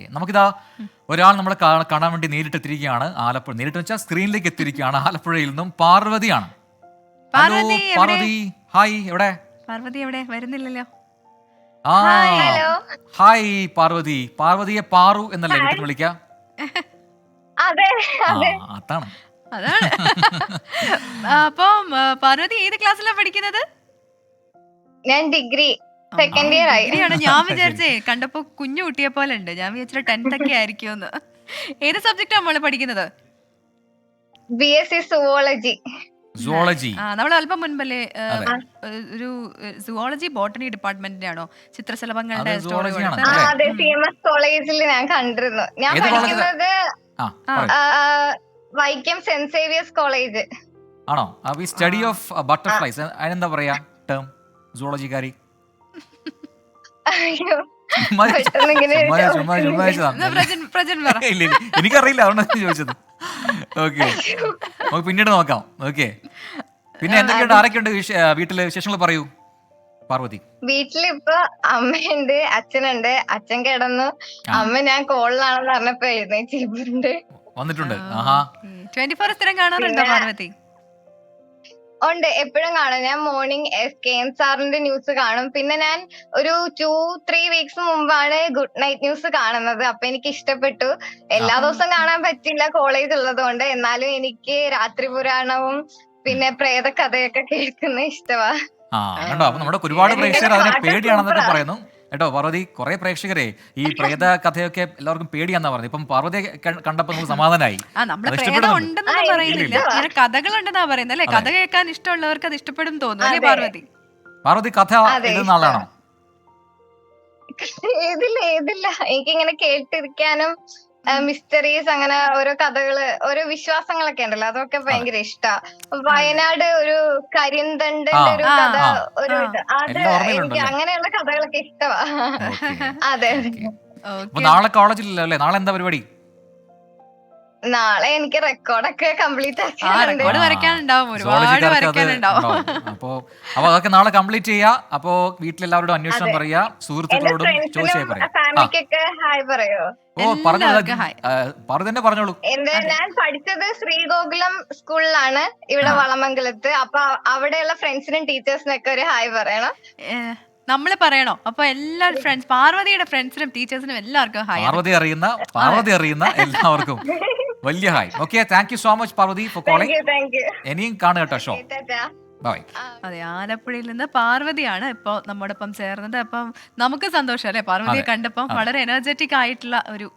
Okay, നമുക്കിതാ ഒരാൾ നമ്മളെ കാണാൻ വേണ്ടി നേരിട്ട് എത്തിയിരിക്കുകയാണ്. ആലപ്പുഴ നേരിട്ട് വെച്ചാൽ സ്ക്രീനിലേക്ക് എത്തിയിരിക്കുകയാണ്. ആലപ്പുഴയിൽ നിന്നും പാർവതിയാണ്. Hello Parvathi, hi. എവിടെ പാർവതി? എവിടെ വരുന്നില്ലല്ലോ. ആ ഹായ് പാർവതി. പാർവതിയെ പാറു എന്നല്ലേ വീട്ടിൽ വിളിക്കാം? അതാണ് അതാണ്. അപ്പം പാർവതി ഏത് ക്ലാസ്സിലാണ് പഠിക്കുന്നത്? ഞാൻ ഡിഗ്രി സെക്കൻഡ് ഇയർ ആയി. ഞാൻ വിചാരിച്ചേ കണ്ടപ്പോ കുഞ്ഞു കുട്ടിയെ പോലെ ഉണ്ട്. ഞാൻ വിചാരിച്ചിട്ട് 10th ഒക്കെ ആയിരിക്കുമെന്ന്. ഏത് സബ്ജക്റ്റാ നമ്മള് പഠിക്കുന്നത്? BSc zoology. നമ്മൾ അല്പം മുൻപല്ലേ ഒരു സുവോളജി ബോട്ടണി ഡിപ്പാർട്ട്മെന്റിന്റെ ആണോ ചിത്രശലഭങ്ങളുടെ സ്റ്റോറി? അതെ, CMS കോളേജിൽ ഞാൻ കണ്ടിരുന്നു. ഞാൻ പഠിക്കുന്നത് വൈക്കം സെന്റ് സേവിയേഴ്സ് കോളേജ് ആണോ? സ്റ്റഡി ഓഫ് ബട്ടർഫ്ലൈസ് അതിനെന്താ പറയാ ടേം? സുവോളജിക്കാരി എനിക്കറിയില്ല, അതുകൊണ്ടാണ് ചോദിച്ചത്. ഓക്കെ, നമുക്ക് പിന്നീട് നോക്കാം. ഓക്കെ, പിന്നെ എന്തൊക്കെയുണ്ട്? ആരൊക്കെയുണ്ട് വീട്ടില്? വിശേഷങ്ങൾ പറയൂ പാർവതി. വീട്ടിലിപ്പോ അമ്മയുണ്ട്, അച്ഛനുണ്ട്. അച്ഛൻ കിടന്നു. അമ്മ ഞാൻ കോളിലാണെന്ന് പറഞ്ഞപ്പോ എഴുന്നേറ്റ് വന്നിട്ടുണ്ട്. 24 സ്ഥിരം കാണാറുണ്ടോ പാർവതി? ഉണ്ട്, എപ്പോഴും കാണും. ഞാൻ മോർണിംഗ് KM സാറിന്റെ ന്യൂസ് കാണും. പിന്നെ ഞാൻ ഒരു 2-3 വീക്സ് മുമ്പാണ് ഗുഡ് നൈറ്റ് ന്യൂസ് കാണുന്നത്. അപ്പൊ എനിക്ക് ഇഷ്ടപ്പെട്ടു. എല്ലാ ദിവസവും കാണാൻ പറ്റില്ല, കോളേജ് ഉള്ളത് കൊണ്ട്. എന്നാലും എനിക്ക് രാത്രി പുരാണവും പിന്നെ പ്രേത കഥയൊക്കെ കേൾക്കുന്ന ഇഷ്ടമാ. നമ്മുടെ ഒരുപാട് പ്രേക്ഷകർ അതിനെ പേടിയാണെന്നൊക്കെ പറയുന്നു കേട്ടോ പാർവതി. കുറെ പ്രേക്ഷകരെ ഈ പ്രേത കഥയൊക്കെ എല്ലാവർക്കും പേടിയാന്നാ പറഞ്ഞത്. ഇപ്പം പാർവതിയെ കണ്ടപ്പോ നമുക്ക് സമാധാനമായി. കഥകളുണ്ടെന്നാ പറയുന്നത് അല്ലെ? കഥ കേൾക്കാൻ ഇഷ്ടമുള്ളവർക്ക് അത് ഇഷ്ടപ്പെടും തോന്നുന്നു അല്ലേ പാർവതി? പാർവതി കഥ എഴുതുന്ന ആളാണോ? ഏതില്ല, എനിക്കിങ്ങനെ കേട്ടിരിക്കാനും മിസ്റ്ററീസ്, അങ്ങനെ ഓരോ കഥകള്, ഓരോ വിശ്വാസങ്ങളൊക്കെ ഉണ്ടല്ലോ, അതൊക്കെ ഭയങ്കര ഇഷ്ടാ. വയനാട് ഒരു കരിന്തണ്ടിന്റെ ഒരു കഥ, ഒരു അത് എനിക്ക് അങ്ങനെയുള്ള കഥകളൊക്കെ ഇഷ്ടമാ. അതെ. നാളെ കോളേജിലല്ലോ അല്ലേ? നാളെ എന്താ പരിപാടി? നാളെ എനിക്ക് റെക്കോർഡൊക്കെ കംപ്ലീറ്റ് വരയ്ക്കാനുണ്ടാവും. അപ്പൊ അതൊക്കെ നാളെ കംപ്ലീറ്റ് ചെയ്യാ. അപ്പൊ വീട്ടിലെല്ലാവരോടും അന്വേഷണം പറയാ, സുഹൃത്തുക്കളോടും ചോദിച്ചാൽ പറയാം. ഫാമിലിക്കൊക്കെ ഹായ് പറയോ? പറഞ്ഞു തന്നെ പറഞ്ഞോളൂ. ഞാൻ പഠിച്ചത് ശ്രീഗോകുലം സ്കൂളിലാണ്, ഇവിടെ വളമംഗലത്ത്. അപ്പൊ അവിടെയുള്ള ഫ്രണ്ട്സിനും ടീച്ചേഴ്സിനും ഒക്കെ ഒരു ഹായ് പറയണം. നമ്മള് പറയണോ? അപ്പൊ എല്ലാ ഫ്രണ്ട്സ്, പാർവതിയുടെ ഫ്രണ്ട്സിനും ടീച്ചേഴ്സിനും എല്ലാവർക്കും ഹായ്. പാർവതി അറിയുന്ന എല്ലാവർക്കും വലിയ hi. Okay, thank you so much Parvathi for calling. ഇനിയും കാണുക കേട്ടോ ഷോ. ബൈ. അതെ, ആലപ്പുഴയിൽ നിന്ന് പാർവതിയാണ് ഇപ്പോൾ നമ്മോടൊപ്പം ചേർന്നത്. അപ്പം നമുക്ക് സന്തോഷം അല്ലെ പാർവതിയെ കണ്ടപ്പം. വളരെ എനർജറ്റിക് ആയിട്ടുള്ള ഒരു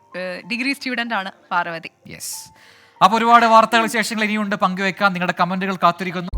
ഡിഗ്രി സ്റ്റുഡന്റ് ആണ് പാർവതി. യെസ്. അപ്പൊ ഒരുപാട് വാർത്തകൾ വിശേഷങ്ങൾ ഇനിയുണ്ട് പങ്കുവെക്കാൻ. നിങ്ങളുടെ കമന്റുകൾ കാത്തിരിക്കുന്നു.